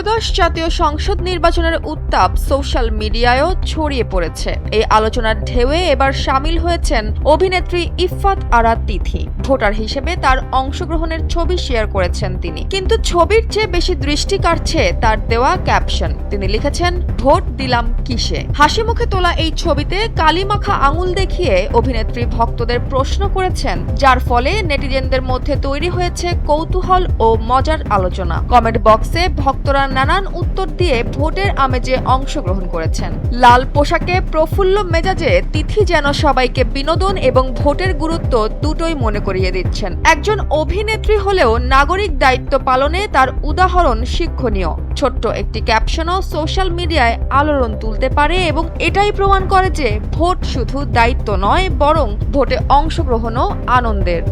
ত্রয়োদশ জাতীয় সংসদ নির্বাচনের উত্তাপ সোশ্যাল মিডিয়ায়ও ছড়িয়ে পড়েছে। এই আলোচনার ঢেউয়ে এবার শামিল হয়েছেন অভিনেত্রী ইফফাত আরা তিথি। ভোটার হিসেবে তার অংশগ্রহণের ছবি শেয়ার করেছেন তিনি, কিন্তু ছবির চেয়ে বেশি দৃষ্টি কাড়ছে তার দেওয়া ক্যাপশন। তিনি লিখেছেন, ভোট দিলাম কিসে। হাসি মুখে তোলা এই ছবিতে কালিমাখা আঙুল দেখিয়ে অভিনেত্রী ভক্তদের প্রশ্ন করেছেন, যার ফলে নেটিজেনদের মধ্যে তৈরি হয়েছে কৌতূহল ও মজার আলোচনা। কমেন্ট বক্সে ভক্তরা নানান উত্তর দিয়ে ভোটের আমেজে অংশগ্রহণ করেছেন। লাল পোশাকে প্রফুল্ল মেজাজে তিথি যেন সবাইকে বিনোদন এবং ভোটের গুরুত্ব দুটোই মনে করিয়ে দিচ্ছেন। একজন অভিনেত্রী হলেও নাগরিক দায়িত্ব পালনে তার উদাহরণ শিক্ষণীয়। ছোট্ট একটি ক্যাপশনও সোশ্যাল মিডিয়ায় আলোড়ন তুলতে পারে এবং এটাই প্রমাণ করে যে ভোট শুধু দায়িত্ব নয়, বরং ভোটে অংশগ্রহণও আনন্দের।